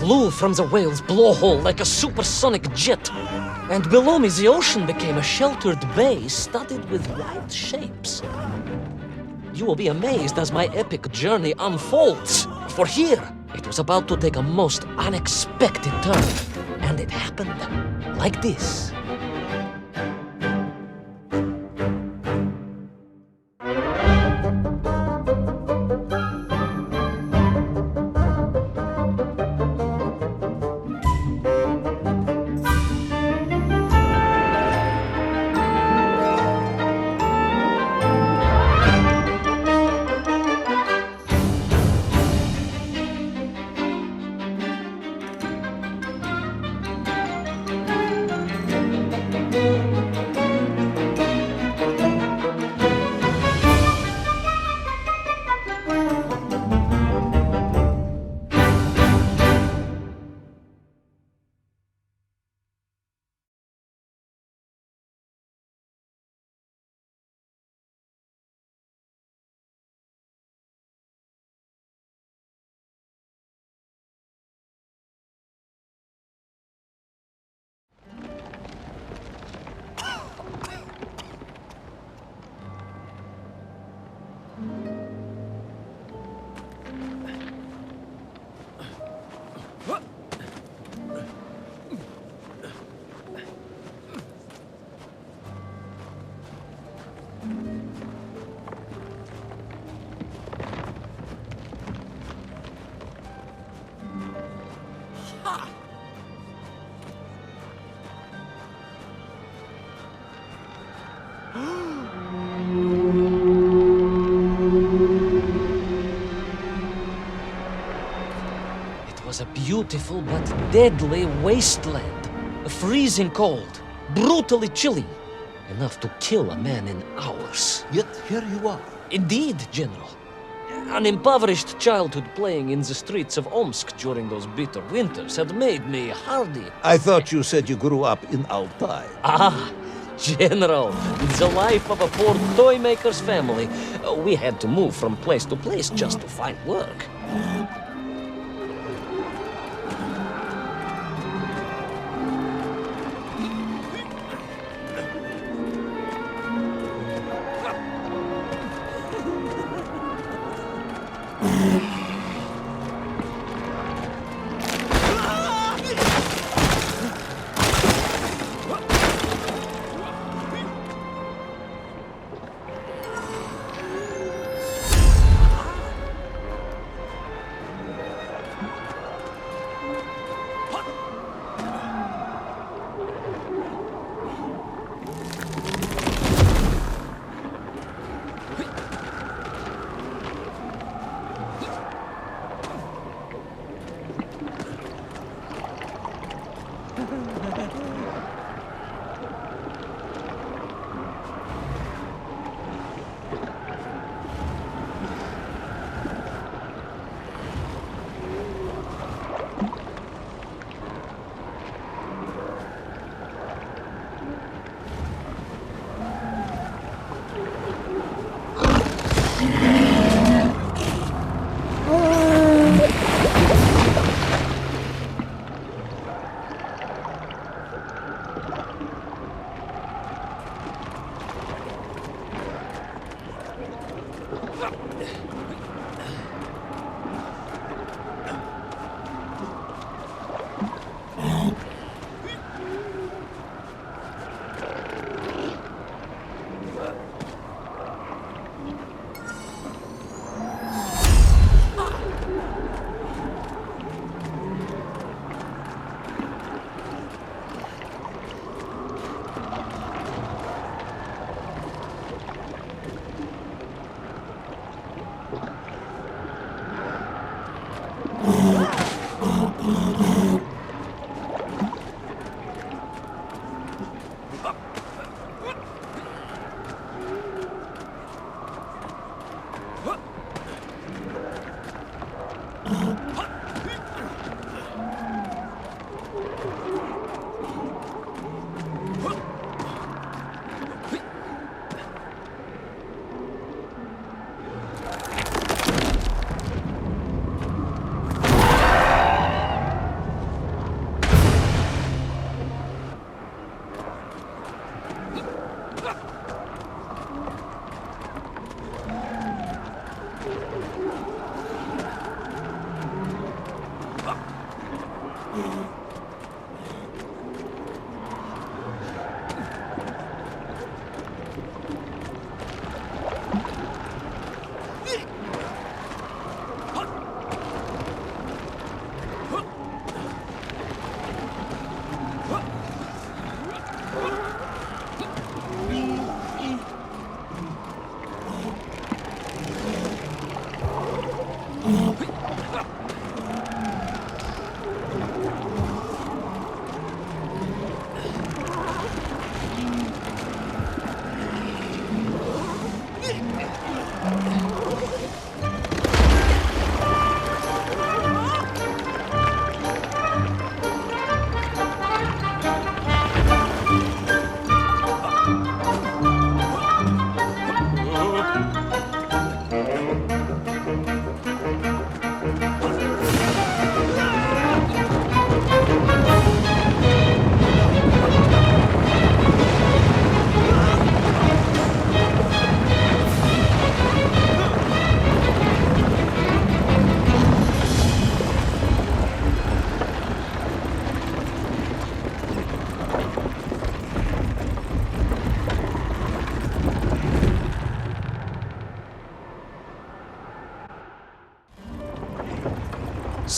flew from the whale's blowhole like a supersonic jet. And below me, the ocean became a sheltered bay studded with wild shapes. You will be amazed as my epic journey unfolds. For here, it was about to take a most unexpected turn. And it happened like this. It was a beautiful but deadly wasteland. Freezing cold, brutally chilly, enough to kill a man in hours. Yet here you are. Indeed, General. An impoverished childhood playing in the streets of Omsk during those bitter winters had made me hardy. I thought you said you grew up in Altai. Ah, General, the life of a poor toy maker's family. We had to move from place to place just to find work.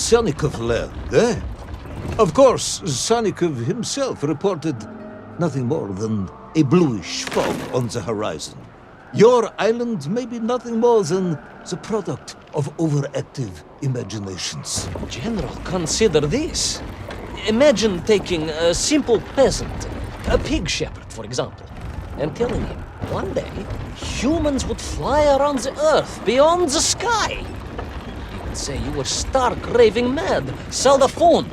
Sannikov land, eh? Of course, Sannikov himself reported nothing more than a bluish fog on the horizon. Your island may be nothing more than the product of overactive imaginations. General, consider this. Imagine taking a simple peasant, a pig shepherd, for example, and telling him one day humans would fly around the earth beyond the sky. He would say you were stark raving mad, Saldafon,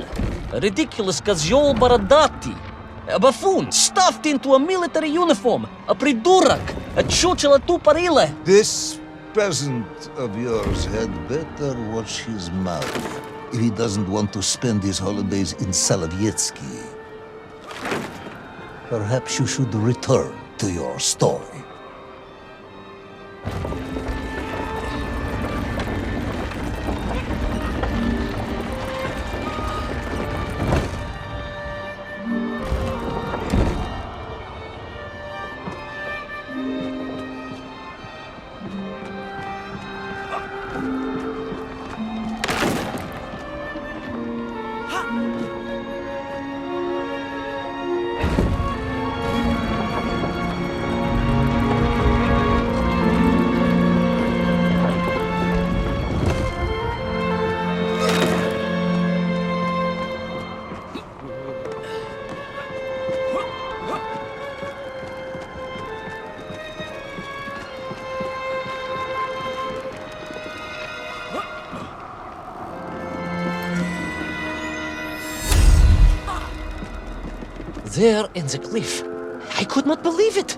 a ridiculous Kazyol Baradati, a buffoon stuffed into a military uniform, a pridurak, a chuchela tuparile. This peasant of yours had better watch his mouth if he doesn't want to spend his holidays in Solovyetsky. Perhaps you should return to your story. There in the cliff, I could not believe it.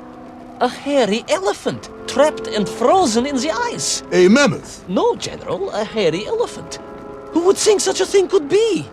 A hairy elephant, trapped and frozen in the ice. A mammoth? No, General, a hairy elephant. Who would think such a thing could be?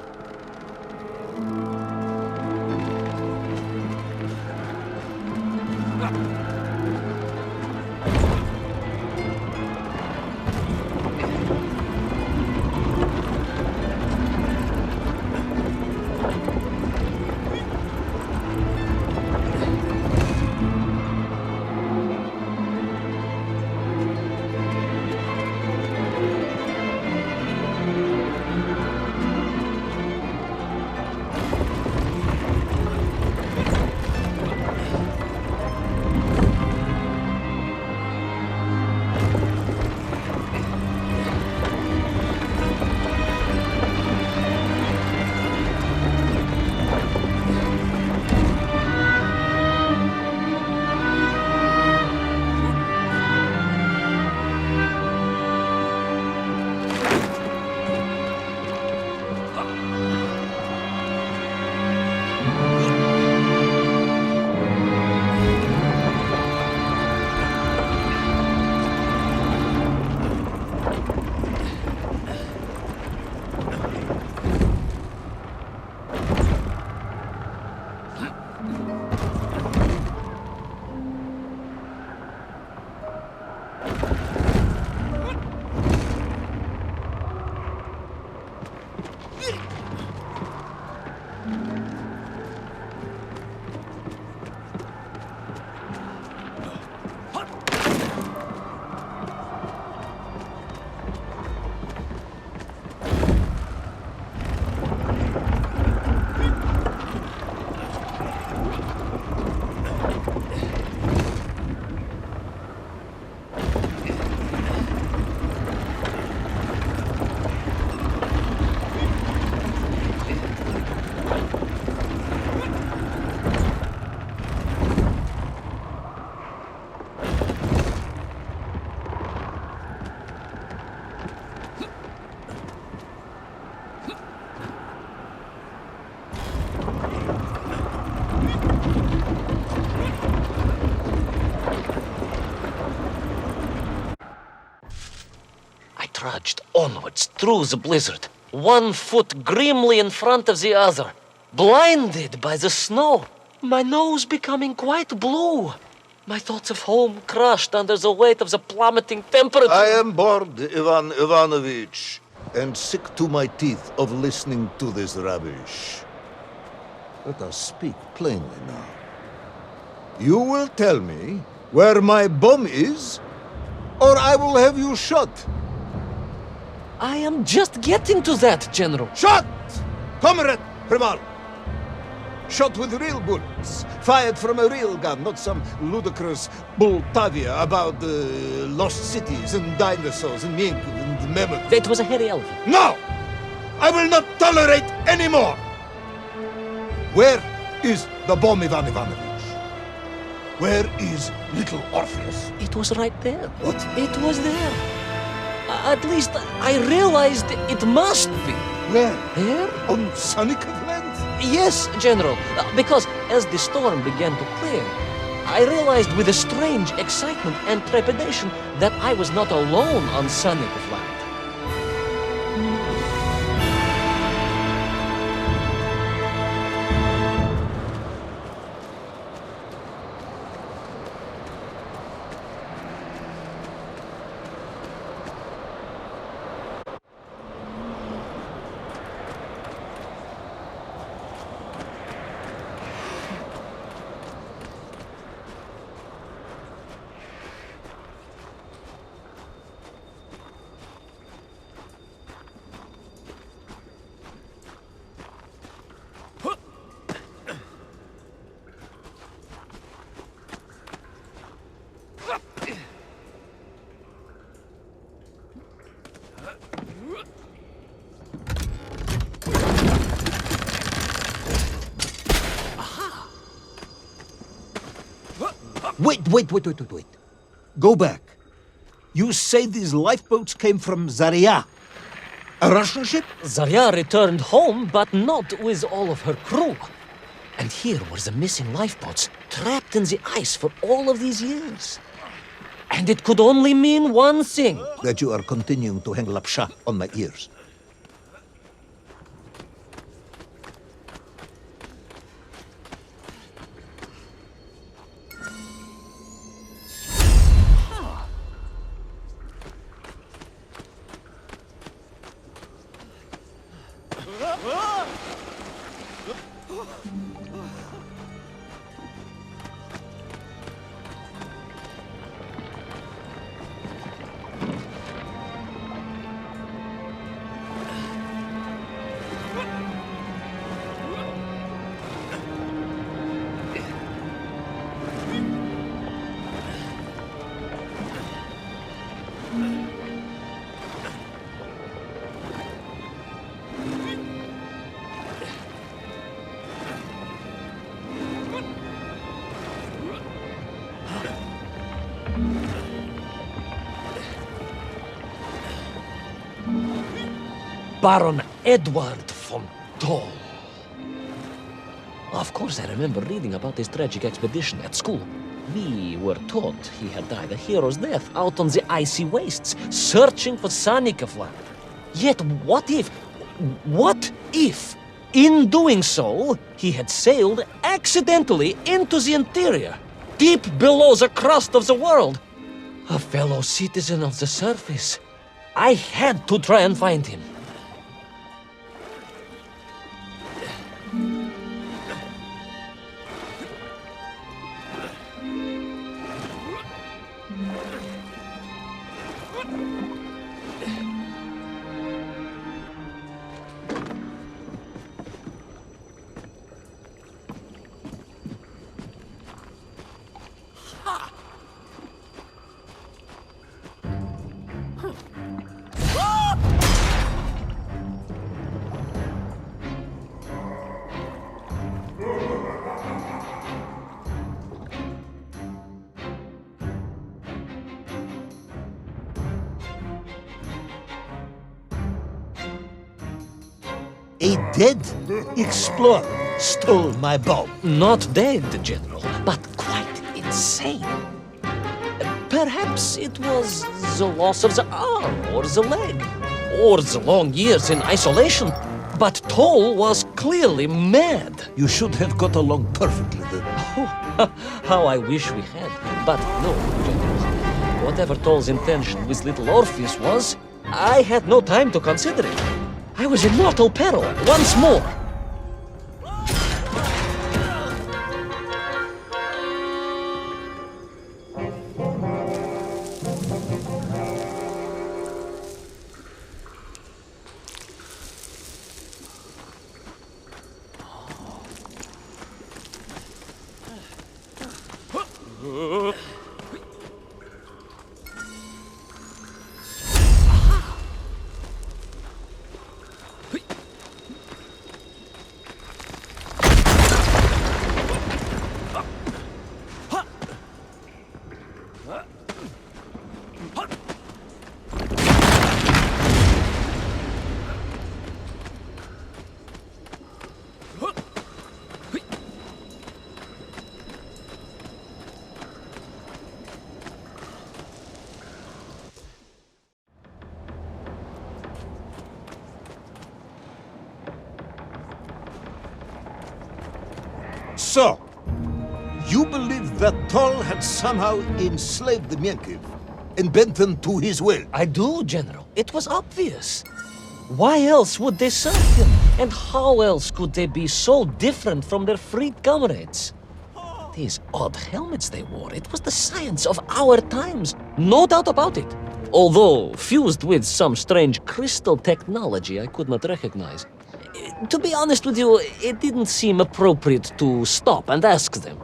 Trudged onwards through the blizzard, one foot grimly in front of the other, blinded by the snow, my nose becoming quite blue, my thoughts of home crushed under the weight of the plummeting temperature. I am bored, Ivan Ivanovich, and sick to my teeth of listening to this rubbish. Let us speak plainly now. You will tell me where my bomb is, or I will have you shot. I am just getting to that, General. Shot! Comrade Primal! Shot with real bullets, fired from a real gun, not some ludicrous Bultavia about lost cities and dinosaurs and mink and mammoth. It was a hairy elephant. No! I will not tolerate any more! Where is the bomb, Ivan Ivanovich? Where is Little Orpheus? It was right there. What? It was there. At least I realized it must be. Where? There? On Sonikov land? Yes, General. Because as the storm began to clear, I realized with a strange excitement and trepidation that I was not alone on Sonikov land. Wait. Go back. You say these lifeboats came from Zarya? A Russian ship? Zarya returned home, but not with all of her crew. And here were the missing lifeboats, trapped in the ice for all of these years. And it could only mean one thing. That you are continuing to hang lapsha on my ears. Baron Edward von Toll. Of course, I remember reading about his tragic expedition at school. We were taught he had died a hero's death out on the icy wastes, searching for Sonikov land. Yet what if, in doing so, he had sailed accidentally into the interior, deep below the crust of the world? A fellow citizen of the surface. I had to try and find him. A dead explorer stole my bomb. Not dead, General, but quite insane. Perhaps it was the loss of the arm or the leg, or the long years in isolation. But Toll was clearly mad. You should have got along perfectly then. Oh, how I wish we had. But no, General. Whatever Toll's intention with Little Orpheus was, I had no time to consider it. I was in mortal peril once more. So, you believe that Tol had somehow enslaved the Menkiv and bent them to his will? I do, General. It was obvious. Why else would they serve him? And how else could they be so different from their freed comrades? These odd helmets they wore, it was the science of our times. No doubt about it. Although fused with some strange crystal technology I could not recognize. To be honest with you, it didn't seem appropriate to stop and ask them.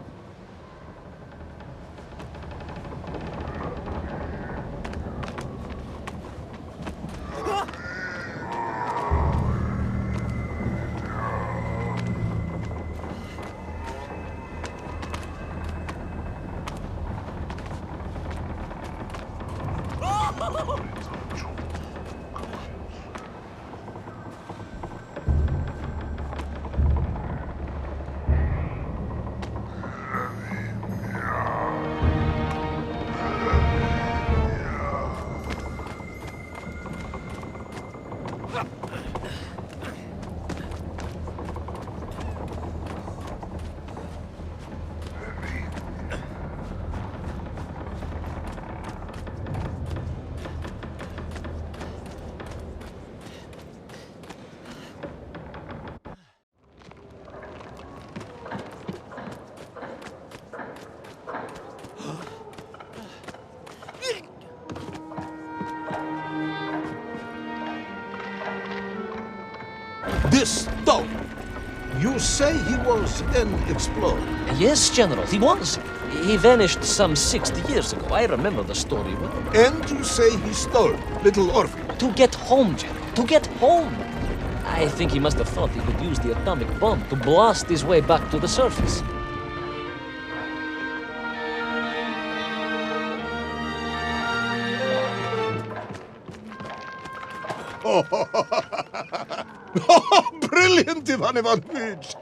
This Tol, you say he was an explorer? Yes, General, he was. He vanished some 60 years ago. I remember the story well. And you say he stole Little Orpheus? To get home, General. To get home. I think he must have thought he could use the atomic bomb to blast his way back to the surface. Brilliant, Ivan Ivanovich!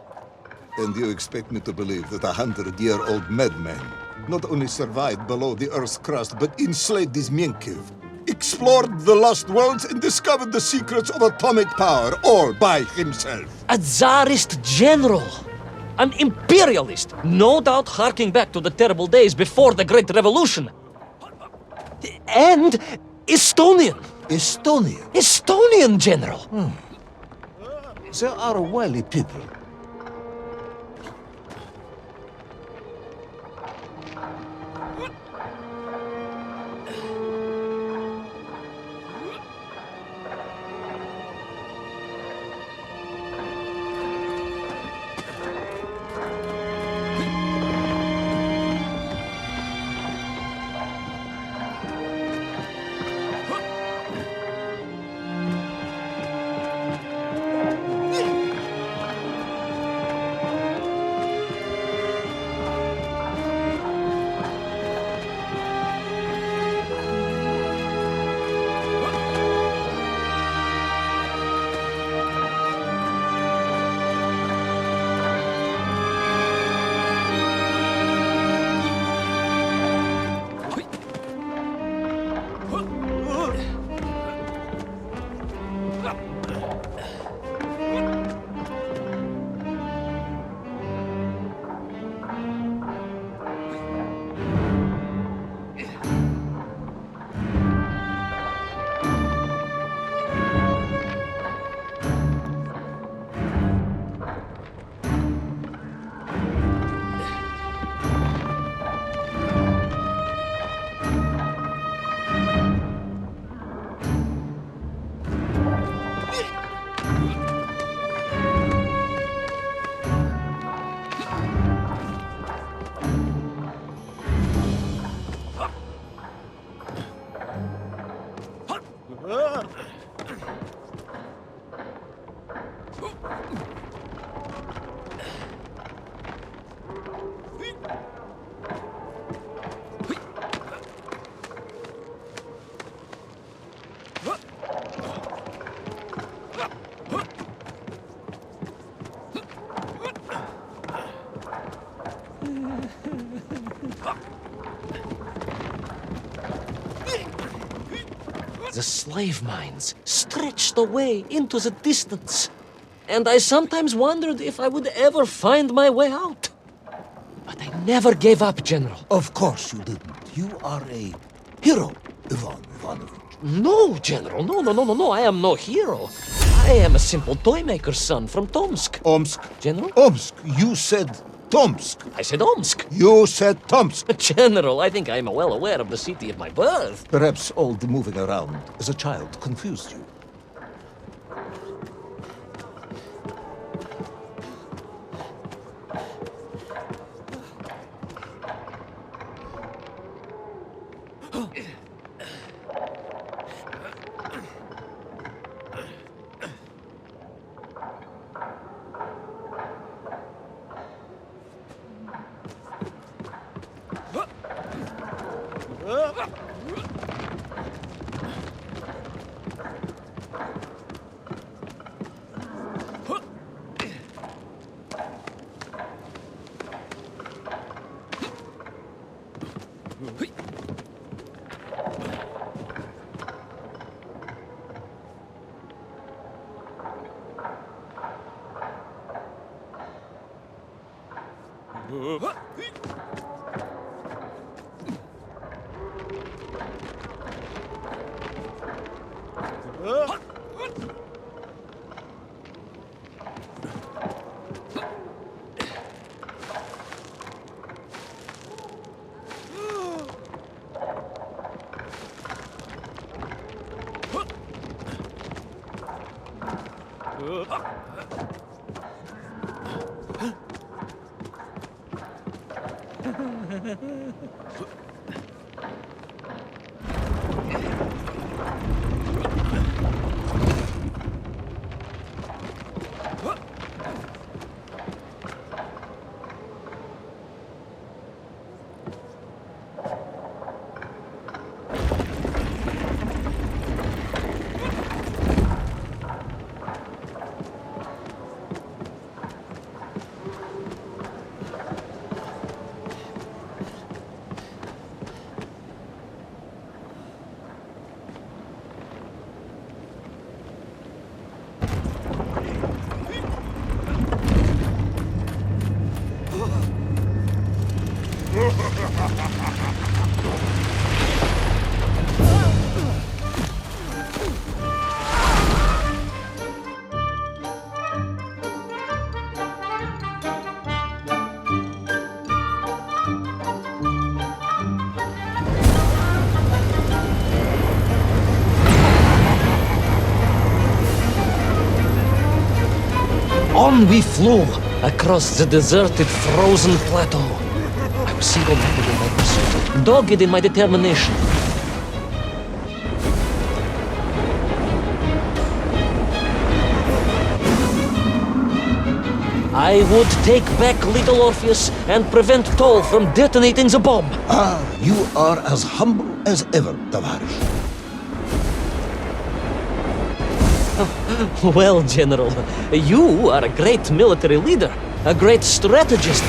And you expect me to believe that 100-year-old madman not only survived below the Earth's crust, but enslaved his Menkiv, explored the lost worlds, and discovered the secrets of atomic power, all by himself? A Tsarist general! An imperialist! No doubt harking back to the terrible days before the Great Revolution! And Estonian! Estonia? Estonian, General! They are wily people. The slave mines stretched away into the distance, and I sometimes wondered if I would ever find my way out. But I never gave up, General. Of course you didn't. You are a hero, Ivan Ivanovich. No, General, no, I am no hero. I am a simple toy maker's son from Tomsk. Omsk. General? Omsk. You said Tomsk. I said Omsk. You said Tomsk. General, I think I am well aware of the city of my birth. Perhaps all the moving around as a child confused you. On we flew across the deserted, frozen plateau. I was single-minded in my pursuit, dogged in my determination. I would take back Little Orpheus and prevent Toll from detonating the bomb. Ah, you are as humble as ever, Tavarish. Well, General, you are a great military leader, a great strategist,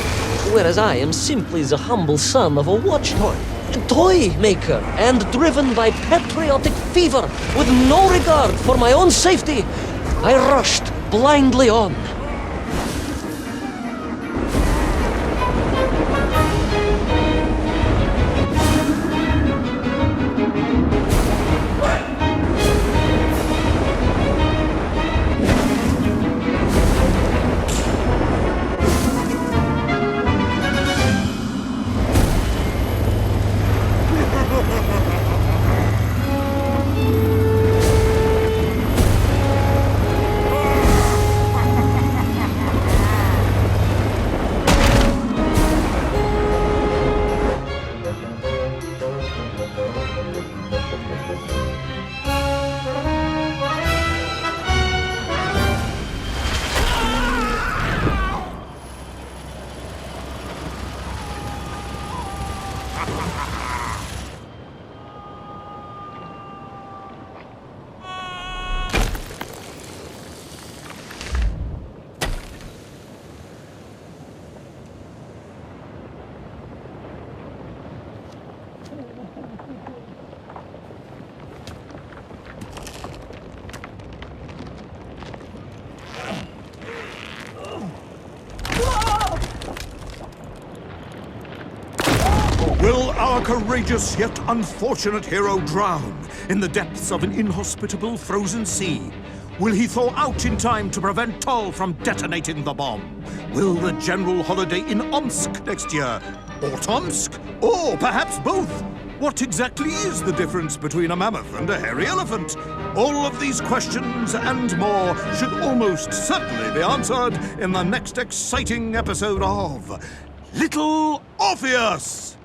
whereas I am simply the humble son of a watch toy maker, and driven by patriotic fever with no regard for my own safety, I rushed blindly on. Will our courageous yet unfortunate hero drown in the depths of an inhospitable frozen sea? Will he thaw out in time to prevent Tol from detonating the bomb? Will the general holiday in Omsk next year? Or Tomsk? Or perhaps both? What exactly is the difference between a mammoth and a hairy elephant? All of these questions and more should almost certainly be answered in the next exciting episode of Little Orpheus!